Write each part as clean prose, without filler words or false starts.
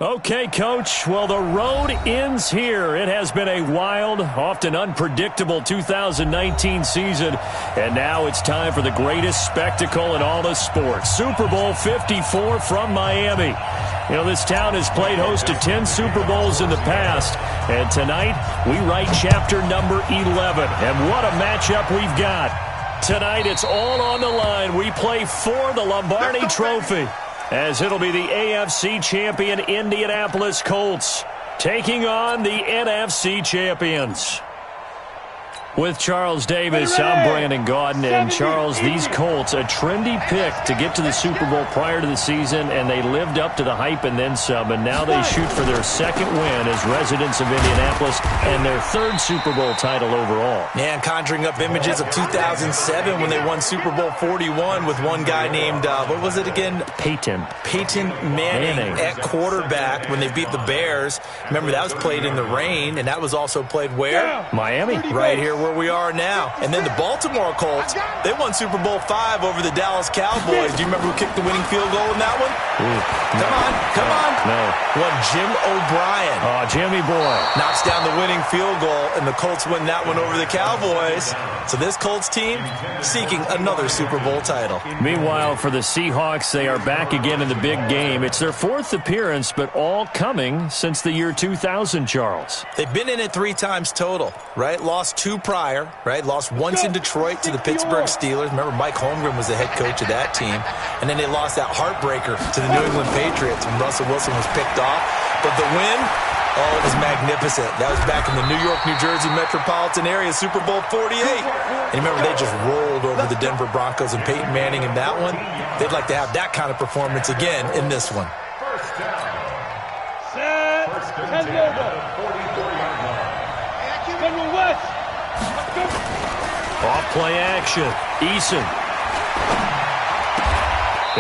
Okay, Coach. Well, the road ends here. It has been a wild, often unpredictable 2019 season. And now it's time for the greatest spectacle in all of sports. Super Bowl 54 from Miami. You know, this town has played host to 10 Super Bowls in the past. And tonight, we write chapter number 11. And what a matchup we've got. Tonight, it's all on the line. We play for the Lombardi Trophy, as it'll be the AFC champion Indianapolis Colts taking on the NFC champions. With Charles Davis, I'm Brandon Gaudin. And Charles, these Colts, a trendy pick to get to the Super Bowl prior to the season, and they lived up to the hype and then some. And now they shoot for their second win as residents of Indianapolis and their third Super Bowl title overall. Yeah, and conjuring up images of 2007 when they won Super Bowl 41 with one guy named, what was it again? Peyton Manning at quarterback when they beat the Bears. Remember, that was played in the rain, and that was also played where? Miami. Right here where we are now. And then the Baltimore Colts, they won Super Bowl V over the Dallas Cowboys. Do you remember who kicked the winning field goal in that one? Ooh. Come on. No. One Jim O'Brien. Oh, Jimmy boy. Knocks down the winning field goal, and the Colts win that one over the Cowboys. So this Colts team seeking another Super Bowl title. Meanwhile, for the Seahawks, they are back again in the big game. It's their fourth appearance, but all coming since the year 2000, Charles. They've been in it 3 times total, right? Lost 2 prior, right? Lost once in Detroit to the Pittsburgh Steelers. Remember, Mike Holmgren was the head coach of that team. And then they lost that heartbreaker to the New England Patriots when Russell Wilson was picked off. But the win, oh, it was magnificent. That was back in the New York, New Jersey metropolitan area, Super Bowl 48. And remember, they just rolled over the Denver Broncos and Peyton Manning in that one. They'd like to have that kind of performance again in this one. Set. Off play action. Eason.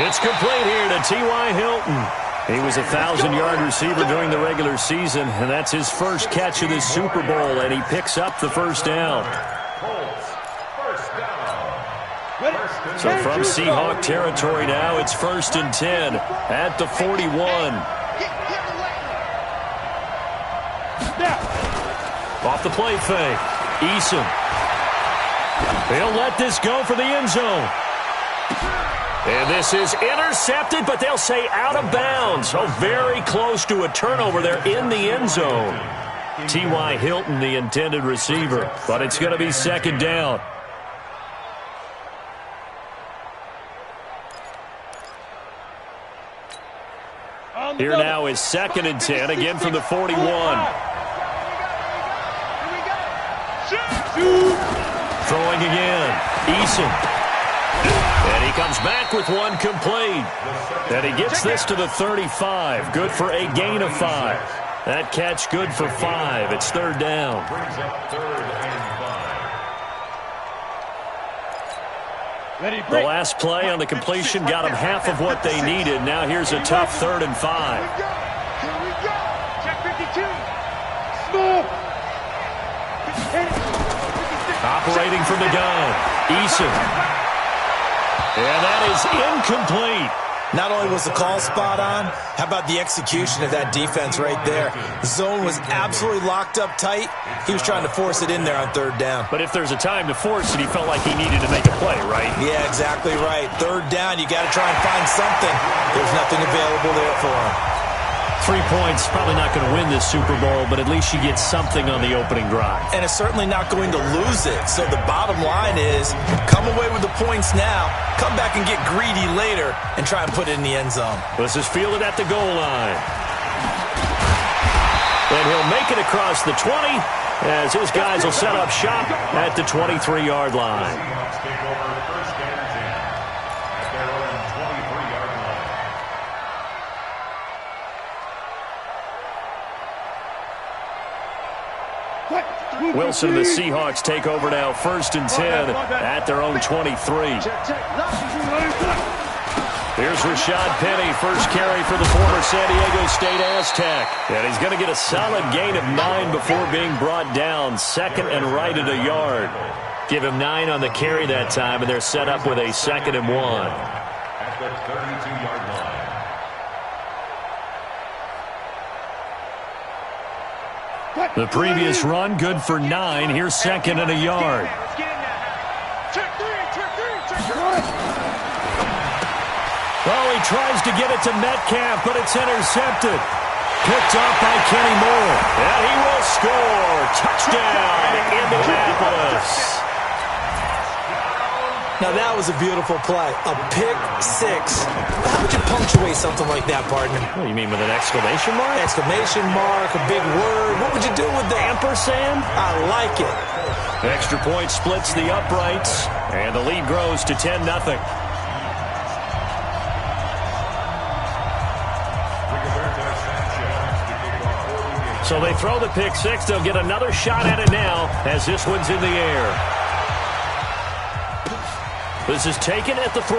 It's complete here to T.Y. Hilton. He was a 1,000-yard receiver during the regular season, and that's his first catch of this Super Bowl, and he picks up the first down. So from Seahawk territory now, it's 1st and 10 at the 41. Off the play fake. Eason. They'll let this go for the end zone. And this is intercepted, but they'll say out of bounds. So very close to a turnover there in the end zone. T.Y. Hilton, the intended receiver, but it's going to be 2nd down. Here now is 2nd and 10, again from the 41. Throwing again. Eason. And he comes back with one complete. And he gets this to the 35. Good for a gain of 5. That catch good for 5. It's 3rd down. The last play on the completion got them half of what they needed. Now here's a tough 3rd and 5. Operating from the gun. Eason. And that is incomplete. Not only was the call spot on, how about the execution of that defense right there? The zone was absolutely locked up tight. He was trying to force it in there on 3rd down. But if there's a time to force it, he felt like he needed to make a play, right? Yeah, exactly right. 3rd down, you got to try and find something. There's nothing available there for him. 3 points, probably not going to win this Super Bowl, but at least you get something on the opening drive. And it's certainly not going to lose it. So the bottom line is, come away with the points now, come back and get greedy later, and try and put it in the end zone. This is fielded at the goal line. And he'll make it across the 20, as his guys will set up shop at the 23-yard line. Wilson and the Seahawks take over now, 1st and 10 at their own 23. Here's Rashad Penny, first carry for the former San Diego State Aztec. And he's going to get a solid gain of 9 before being brought down, 2nd and right at a yard. Give him 9 on the carry that time, and they're set up with a 2nd and 1. At the 32-yard line. The previous run, good for 9. Here's second and a yard. Oh, he tries to get it to Metcalf, but it's intercepted. Picked off by Kenny Moore. And he will score. Touchdown, Indianapolis. Now, that was a beautiful play. A pick six. How would you punctuate something like that, partner? What do you mean, with an exclamation mark? Exclamation mark, a big word. What would you do with that? Ampersand? I like it. Extra point splits the uprights, and the lead grows to 10-0. So they throw the pick six. They'll get another shot at it now as this one's in the air. This is taken at the 3.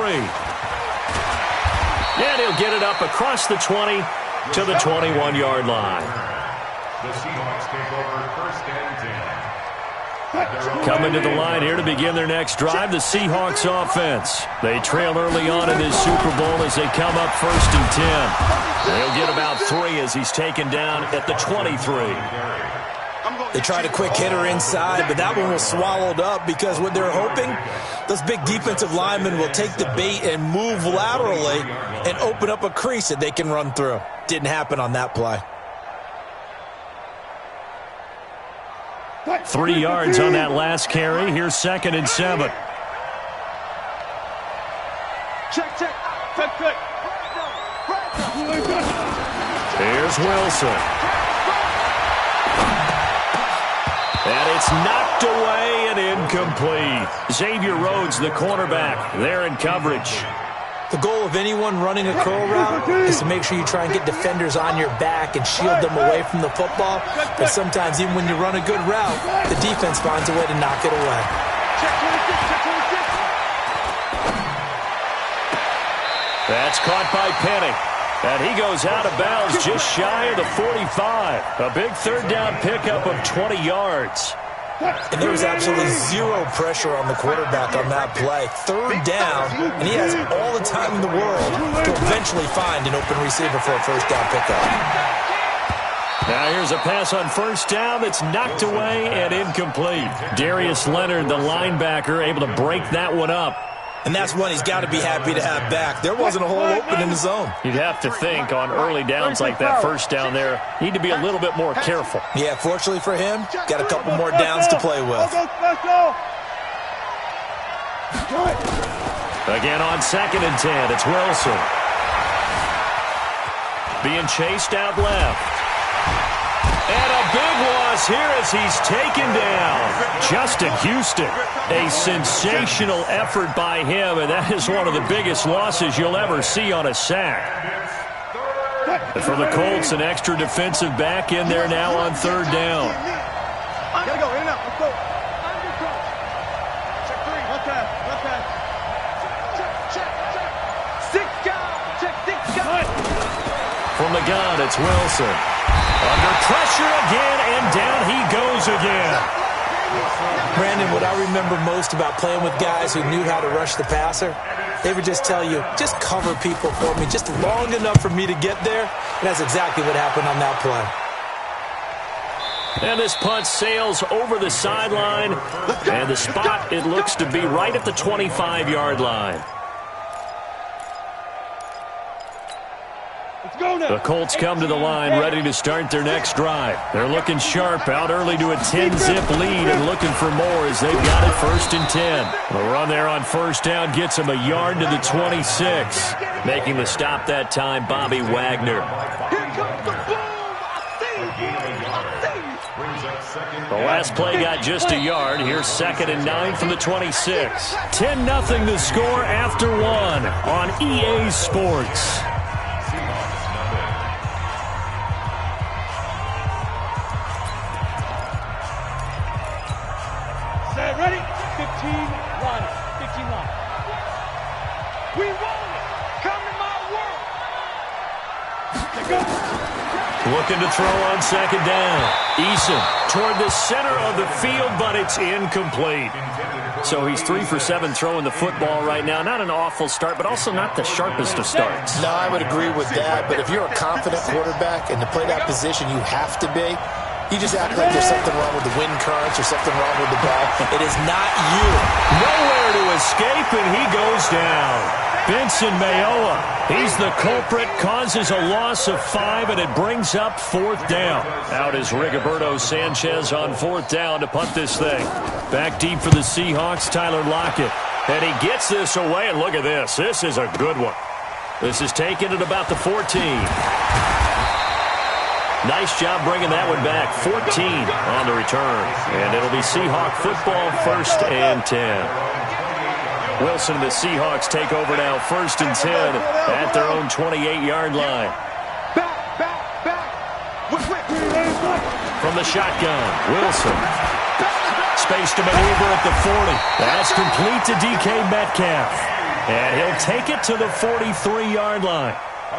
And he'll get it up across the 20 to the 21-yard line. The Seahawks take over first and 10. Coming to the line here to begin their next drive, the Seahawks offense. They trail early on in this Super Bowl as they come up first and 10. They'll get about 3 as he's taken down at the 23. They tried a quick hitter inside, but that one was swallowed up because what they're hoping, those big defensive linemen will take the bait and move laterally and open up a crease that they can run through. Didn't happen on that play. 3 yards on that last carry. Here's second and 7. Check. Here's Wilson. And it's knocked away and incomplete. Xavier Rhodes, the cornerback, there in coverage. The goal of anyone running a curl route is to make sure you try and get defenders on your back and shield them away from the football. But sometimes even when you run a good route, the defense finds a way to knock it away. That's caught by Penny. And he goes out of bounds just shy of the 45. A big third down pickup of 20 yards. And there was absolutely zero pressure on the quarterback on that play. Third down, and he has all the time in the world to eventually find an open receiver for a first down pickup. Now here's a pass on first down that's knocked away and incomplete. Darius Leonard, the linebacker, able to break that one up. And that's one he's got to be happy to have back. There wasn't a hole open in the zone. You'd have to think on early downs like that first down there, need to be a little bit more careful. Yeah, fortunately for him, got a couple more downs to play with. Again on second and 10, it's Wilson. Being chased out left. And a big loss here as he's taken down. Justin Houston, a sensational effort by him, and that is one of the biggest losses you'll ever see on a sack. And for the Colts, an extra defensive back in there now on third down. Gotta go, in and out, let's go. Check 3, left hand. Check. 6 guys, check 6 guys. From the gun, it's Wilson. Under pressure again, and down he goes again. Brandon, what I remember most about playing with guys who knew how to rush the passer, they would just tell you, just cover people for me, just long enough for me to get there. And that's exactly what happened on that play. And this punt sails over the sideline, and the spot, it looks to be right at the 25-yard line. The Colts come to the line ready to start their next drive. They're looking sharp, out early to a 10-zip lead and looking for more as they've got it first and 10. The run there on first down gets them a yard to the 26. Making the stop that time, Bobby Wagner. The last play got just a yard. Here's second and 9 from the 26. 10-0 the score after 1 on EA Sports. Ready? 15 line. 15 line. We roll it. Come to my world. Go. Looking to throw on second down. Eason toward the center of the field, but it's incomplete. So he's 3 for 7 throwing the football right now. Not an awful start, but also not the sharpest of starts. No, I would agree with that. But if you're a confident quarterback and to play that position, you have to be. You just act like there's something wrong with the wind currents or something wrong with the ball. It is not you. Nowhere to escape, and he goes down. Benson Mayowa, he's the culprit, causes a loss of 5, and it brings up 4th down. Out is Rigoberto Sanchez on 4th down to punt this thing. Back deep for the Seahawks, Tyler Lockett. And he gets this away, and look at this. This is a good one. This is taken at about the 14. Nice job bringing that one back. 14 on the return. And it'll be Seahawk football, 1st and 10. Wilson and the Seahawks take over now, 1st and 10 at their own 28-yard line. From the shotgun, Wilson. Space to maneuver at the 40. That's complete to DK Metcalf. And he'll take it to the 43-yard line.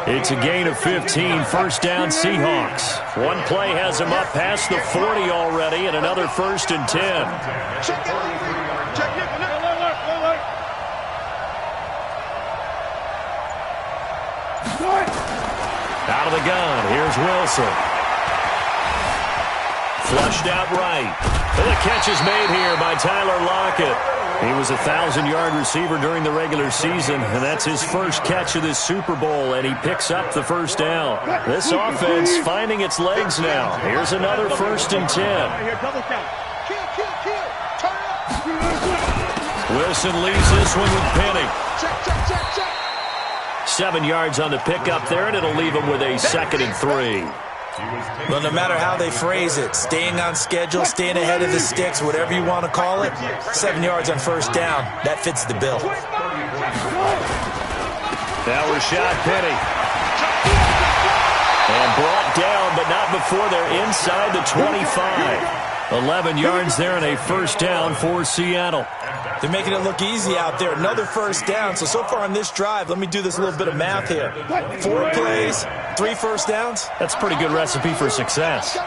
It's a gain of 15, 1st down Seahawks. One play has him up past the 40 already, and another 1st and 10. Out of the gun, here's Wilson. Flushed out right. And the catch is made here by Tyler Lockett. He was a 1,000-yard receiver during the regular season, and that's his first catch of this Super Bowl, and he picks up the 1st down. This offense finding its legs now. Here's another 1st and 10. Wilson leaves this one with Penny. 7 yards on the pickup there, and it'll leave him with a 2nd and 3. Well, no matter how they phrase it, staying on schedule, staying ahead of the sticks, whatever you want to call it, 7 yards on 1st down, that fits the bill. Now Rashad Penny. And brought down, but not before they're inside the 25. 11 yards there and a 1st down for Seattle. They're making it look easy out there. Another 1st down. So far on this drive, let me do this little bit of math here. 4 plays, 3 1st downs. That's a pretty good recipe for success.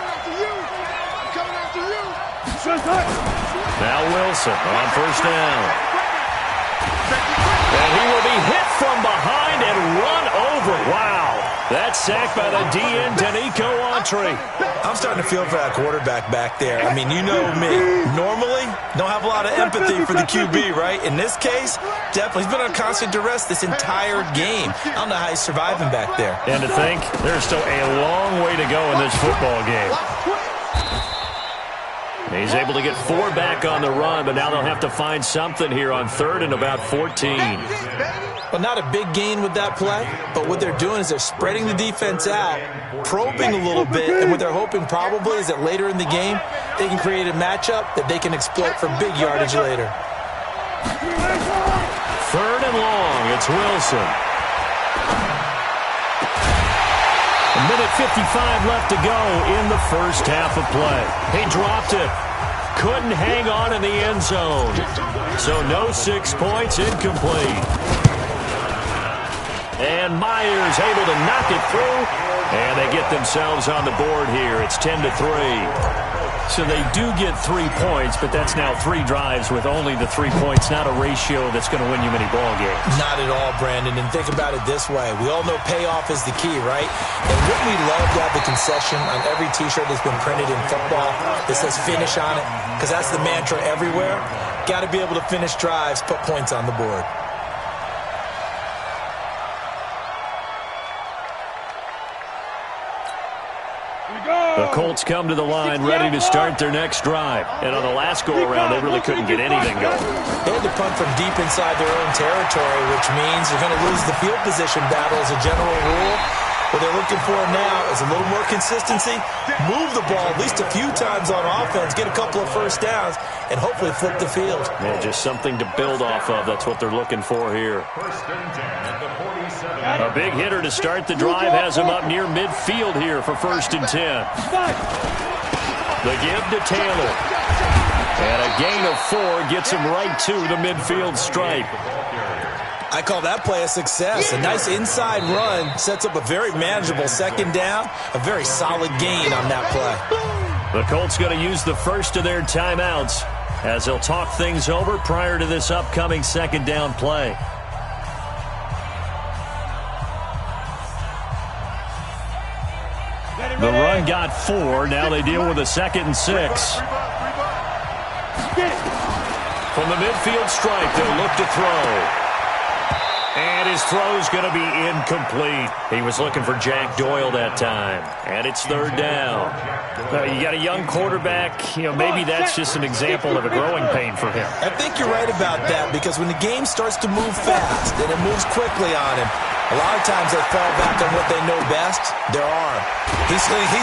Now Wilson on 1st down. And he will be hit from behind and run over. Wow. That's sacked by the DN, Danico Autry. I'm starting to feel for that quarterback back there. I mean, you know me. Normally, don't have a lot of empathy for the QB, right? In this case, definitely. He's been on constant duress this entire game. I don't know how he's surviving back there. And to think, there's still a long way to go in this football game. He's able to get 4 back on the run, but now they'll have to find something here on 3rd and about 14. Well, not a big gain with that play, but what they're doing is they're spreading the defense out, probing a little bit, and what they're hoping probably is that later in the game, they can create a matchup that they can exploit for big yardage later. 3rd and long, it's Wilson. A minute 55 left to go in the 1st half of play. He dropped it. Couldn't hang on in the end zone. So no 6 points, incomplete. And Myers able to knock it through. And they get themselves on the board here. It's 10-3. So they do get 3 points, but that's now 3 drives with only the 3 points, not a ratio that's going to win you many ball games. Not at all, Brandon. And think about it this way. We all know payoff is the key, right? And wouldn't we love to have the concession on every T-shirt that's been printed in football that says finish on it? Because that's the mantra everywhere. Got to be able to finish drives, put points on the board. The Colts come to the line ready to start their next drive. And on the last go-around, they really couldn't get anything going. They had to punt from deep inside their own territory, which means they're going to lose the field position battle as a general rule. What they're looking for now is a little more consistency, move the ball at least a few times on offense, get a couple of 1st downs, and hopefully flip the field. Yeah, just something to build off of. That's what they're looking for here. A big hitter to start the drive has him up near midfield here for 1st and 10. The give to Taylor. And a gain of 4 gets him right to the midfield stripe. I call that play a success. A nice inside run sets up a very manageable 2nd down. A very solid gain on that play. The Colts going to use the first of their timeouts as they'll talk things over prior to this upcoming 2nd down play. Let The run got 4. Now they deal with a 2nd and 6. From the midfield stripe, they'll look to throw. And his throw's going to be incomplete. He was looking for Jack Doyle that time. And it's 3rd down. You got a young quarterback. Maybe that's just an example of a growing pain for him. I think you're right about that, because when the game starts to move fast and it moves quickly on him, a lot of times they fall back on what they know best, their arm. He's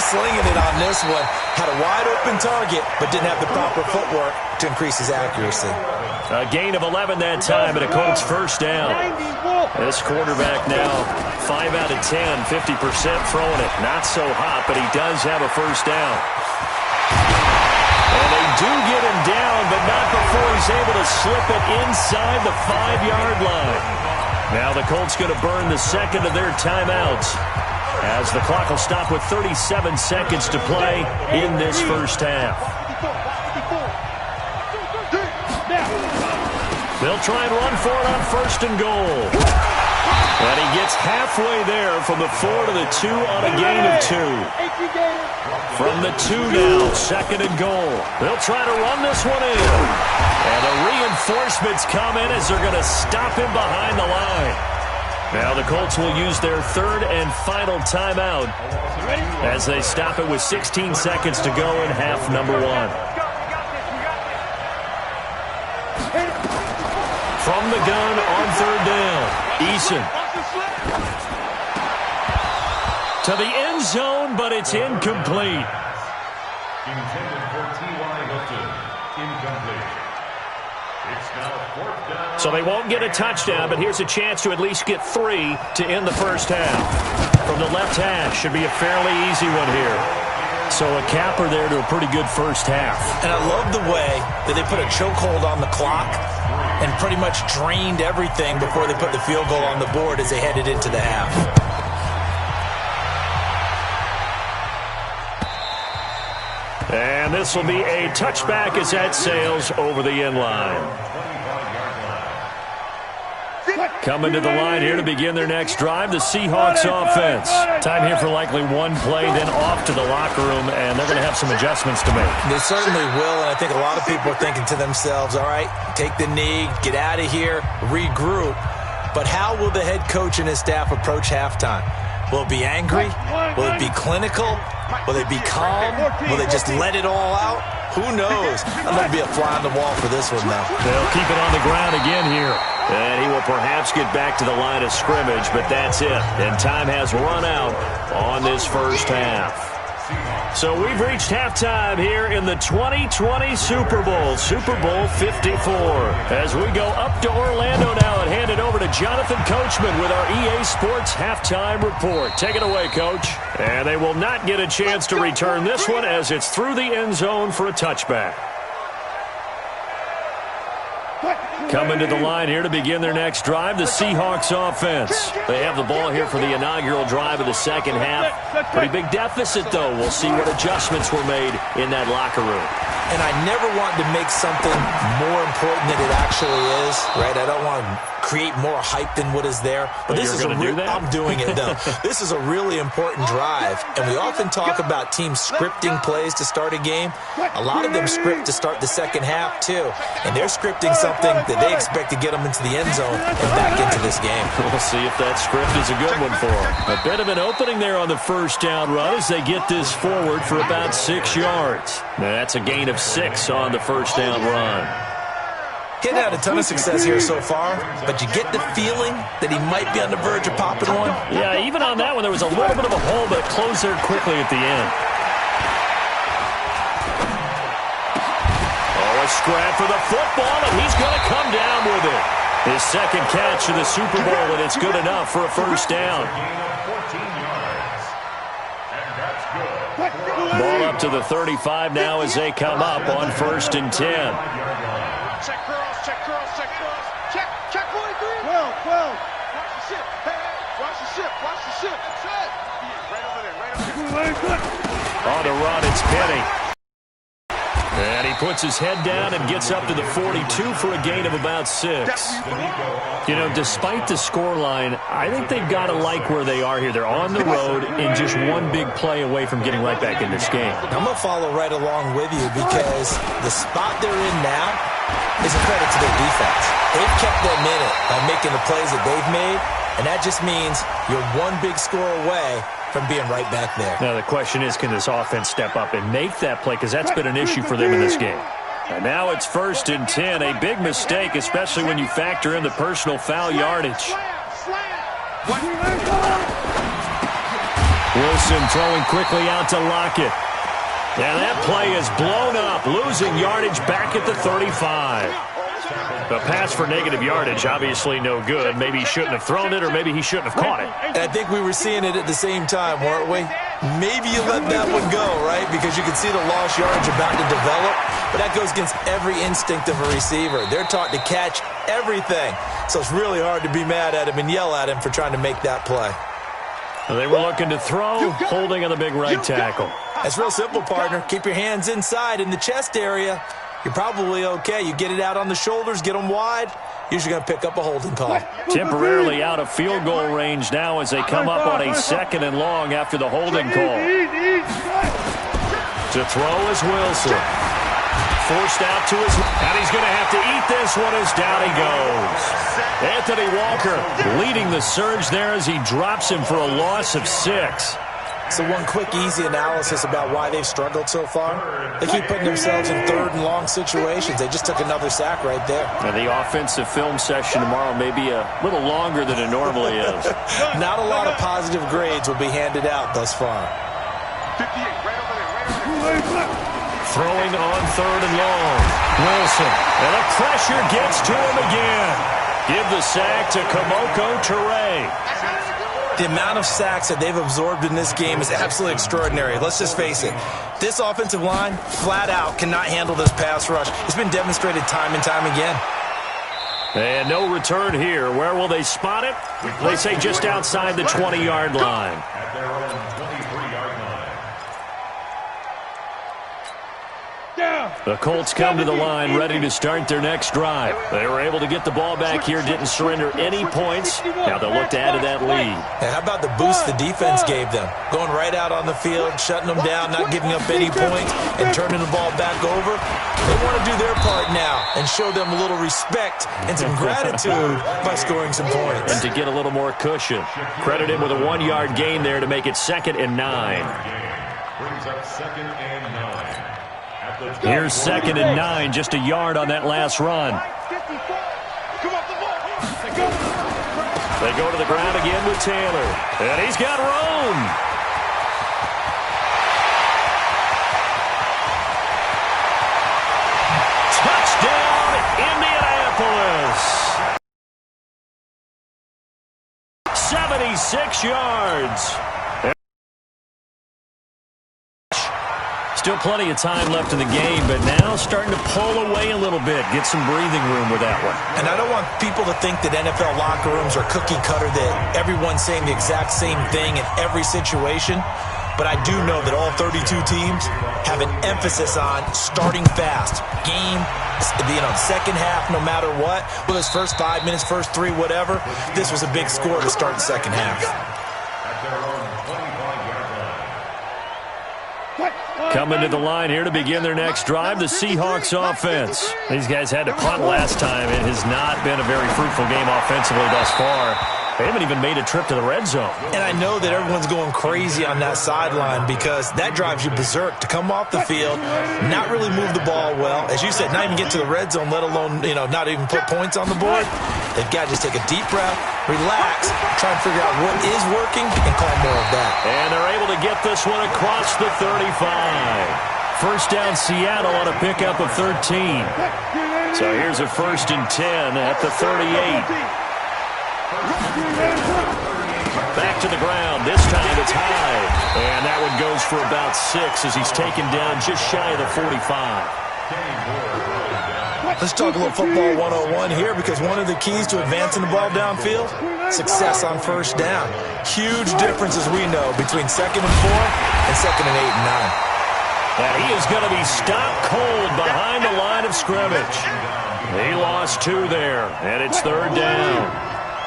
slinging it on this one. Had a wide open target, but didn't have the proper footwork to increase his accuracy. A gain of 11 that time, and a Colts 1st down. This quarterback now 5 out of 10, 50% throwing it. Not so hot, but he does have a 1st down. And they do get him down, but not before he's able to slip it inside the 5-yard line. Now the Colts going to burn the 2nd of their timeouts, as the clock will stop with 37 seconds to play in this 1st half. They'll try and run for it on 1st and goal. And he gets halfway there from the 4 to the 2 on a gain of 2. From the 2 now, 2nd and goal. They'll try to run this one in. And the reinforcements come in as they're going to stop him behind the line. Now the Colts will use their 3rd and final timeout as they stop it with 16 seconds to go in half number 1. From the gun on 3rd down, Eason. To the end zone, but it's incomplete. Intended for T.Y. Hilton. Incomplete. It's now 4th down. So they won't get a touchdown, but here's a chance to at least get 3 to end the 1st half. From the left hash, should be a fairly easy one here. So a capper there to a pretty good 1st half. And I love the way that they put a chokehold on the clock and pretty much drained everything before they put the field goal on the board as they headed into the half. And this will be a touchback as that sails over the end line. Coming to the line here to begin their next drive, the Seahawks offense. Time here for likely one play, then off to the locker room, and they're going to have some adjustments to make. They certainly will, and I think a lot of people are thinking to themselves, all right, take the knee, get out of here, regroup. But how will the head coach and his staff approach halftime? Will it be angry? Will it be clinical? Will they be calm? Will they just let it all out? Who knows? I'm going to be a fly on the wall for this one, though. They'll keep it on the ground again here. And he will perhaps get back to the line of scrimmage, but that's it. And time has run out on this 1st half. So we've reached halftime here in the 2020 Super Bowl, Super Bowl 54. As we go up to Orlando now and hand it over to Jonathan Coachman with our EA Sports Halftime Report. Take it away, Coach. And they will not get a chance to return this one as it's through the end zone for a touchback. Coming to the line here to begin their next drive, the Seahawks offense. They have the ball here for the inaugural drive of the 2nd half. Pretty big deficit, though. We'll see what adjustments were made in that locker room. And I never want to make something more important than it actually is, right? I don't want to create more hype than what is there. But this is I'm doing it, though. This is a really important drive. And we often talk about teams scripting plays to start a game. A lot of them script to start the 2nd half, too. And they're scripting something that they expect to get them into the end zone and back into this game. We'll see if that script is a good one for them. A bit of an opening there on the 1st down run as they get this forward for about 6 yards. Now that's a gain of 6 on the 1st down run. He hadn't had a ton of success here so far, but you get the feeling that he might be on the verge of popping one. Yeah, even on that one, there was a little bit of a hole, but it closed there quickly at the end. A scrap for the football, and he's going to come down with it. His 2nd catch of the Super Bowl, and it's good enough for a 1st down. Ball up to the 35 now as they come up on 1st and 10. Check cross, check cross, check cross. Check 43. 12. Watch the ship. Hey, watch the ship. That's it. Right over there. On the run, it's Penny. And he puts his head down and gets up to the 42 for a gain of about 6. You know, despite the scoreline, I think they've got to like where they are here. They're on the road and just one big play away from getting right back in this game. I'm going to follow right along with you because the spot they're in now is a credit to their defense. They've kept them in it by making the plays that they've made, and that just means you're one big score away from being right back there. Now the question is, can this offense step up and make that play, because that's been an issue for them in this game. And now it's 1st and 10, a big mistake, especially when you factor in the personal foul yardage. Wilson throwing quickly out to Lockett. And that play is blown up, losing yardage back at the 35. The pass for negative yardage, obviously no good. Maybe he shouldn't have thrown it, or maybe he shouldn't have caught it. And I think we were seeing it at the same time, weren't we? Maybe you let that one go, right? Because you can see the lost yardage about to develop. But that goes against every instinct of a receiver. They're taught to catch everything. So it's really hard to be mad at him and yell at him for trying to make that play. Well, they were looking to throw, holding on the big right tackle. That's real simple, partner. Keep your hands inside in the chest area. You're probably okay. You get it out on the shoulders, get them wide, usually going to pick up a holding call. Temporarily out of field goal range now as they come up on a 2nd and long after the holding call. To throw is Wilson. Forced out to his... And he's going to have to eat this one as down he goes. Anthony Walker leading the surge there as he drops him for a loss of 6. So one quick, easy analysis about why they've struggled so far. They keep putting themselves in 3rd and long situations. They just took another sack right there. And the offensive film session tomorrow may be a little longer than it normally is. Not a lot of positive grades will be handed out thus far. 58, right over there. Throwing on 3rd and long. Wilson. And the pressure gets to him again. Give the sack to Kamoko Toure. The amount of sacks that they've absorbed in this game is absolutely extraordinary. Let's just face it. This offensive line, flat out, cannot handle this pass rush. It's been demonstrated time and time again. And no return here. Where will they spot it? They say just outside the 20-yard line. At their own 23-yard line. The Colts come to the line ready to start their next drive. They were able to get the ball back here, didn't surrender any points. Now they'll look to add to that lead. And how about the boost the defense gave them? Going right out on the field, shutting them down, not giving up any points, and turning the ball back over. They want to do their part now and show them a little respect and some gratitude by scoring some points. And to get a little more cushion. Credit him with a 1-yard gain there to make it 2nd and 9. Brings up 2nd and 9. Here's 2nd and 9, just a yard on that last run. They go to the ground again with Taylor. And he's got room. Touchdown, Indianapolis. 76 yards. Still plenty of time left in the game, but now starting to pull away a little bit. Get some breathing room with that one. And I don't want people to think that NFL locker rooms are cookie cutter, that everyone's saying the exact same thing in every situation. But I do know that all 32 teams have an emphasis on starting fast. Game, second half, no matter what. Whether it's first 5 minutes, first 3, whatever. This was a big score to start the second half. At their own 25-yard line. Coming to the line here to begin their next drive, the Seahawks offense. These guys had to punt last time. It has not been a very fruitful game offensively thus far. They haven't even made a trip to the red zone. And I know that everyone's going crazy on that sideline because that drives you berserk to come off the field, not really move the ball well. As you said, not even get to the red zone, let alone, not even put points on the board. They've got to just take a deep breath, relax, try and figure out what is working, and call more of that. And they're able to get this one across the 35. First down Seattle on a pickup of 13. So here's a 1st and 10 at the 38. Back to the ground. This time it's high. And that one goes for about 6 as he's taken down just shy of the 45. Let's talk a little football 101 here, because one of the keys to advancing the ball downfield, success on first down. Huge difference, as we know, between 2nd and 4 and 2nd and 8 and 9. And he is going to be stopped cold behind the line of scrimmage. He lost 2 there, and it's 3rd down.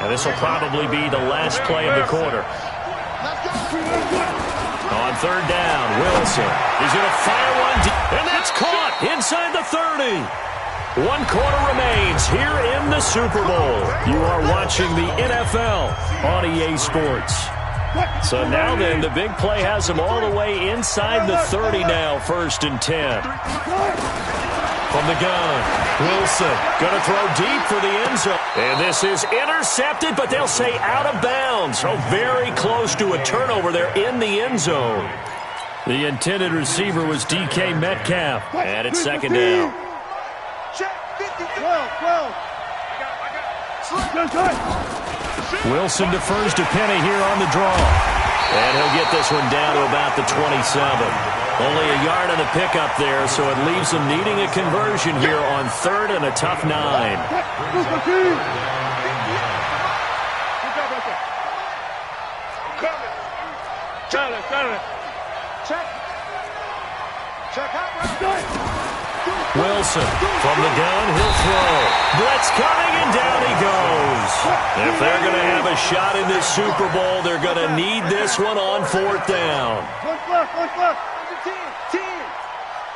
And this will probably be the last play of the quarter. On 3rd down, Wilson. He's going to fire one deep, and that's caught inside the 30. 1 quarter remains here in the Super Bowl. You are watching the NFL on EA Sports. So now then, the big play has him all the way inside the 30 now, 1st and 10. From the gun, Wilson going to throw deep for the end zone. And this is intercepted, but they'll say out of bounds. So very close to a turnover there in the end zone. The intended receiver was DK Metcalf. And it's 2nd down. Wilson defers to Penny here on the draw. And he'll get this one down to about the 27. Only a yard on the pickup there, so it leaves them needing a conversion here on 3rd and a tough 9. Wilson from the gun, he'll throw. Brett's coming, and down he goes. If they're going to have a shot in this Super Bowl, they're going to need this one on 4th down.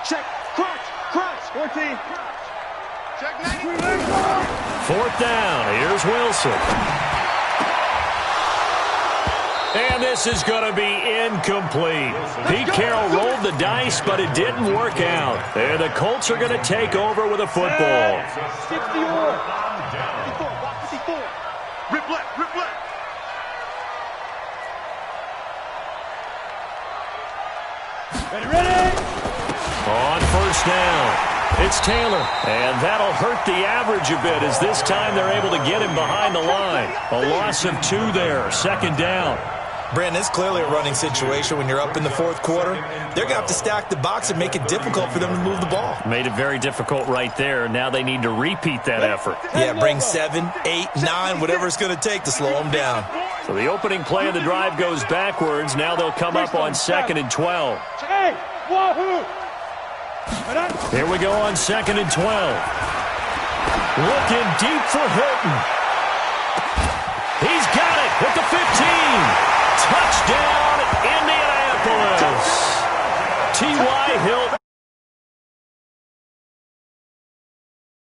Check, crunch, 14. Check 4th down, here's Wilson. And this is going to be incomplete. Pete Carroll rolled the dice, but it didn't work out. And the Colts are going to take over with a football. 54. Rip left. Ready? On 1st down, it's Taylor. And that'll hurt the average a bit as this time they're able to get him behind the line. A loss of 2 there, 2nd down. Brandon, it's clearly a running situation when you're up in the 4th quarter. They're going to have to stack the box and make it difficult for them to move the ball. Made it very difficult right there. Now they need to repeat that effort. Yeah, bring 7, 8, 9, whatever it's going to take to slow them down. So the opening play of the drive goes backwards. Now they'll come up on 2nd and 12. Here we go on 2nd and 12. Looking deep for Hilton. He's got it at the 15. Touchdown, Indianapolis. T.Y.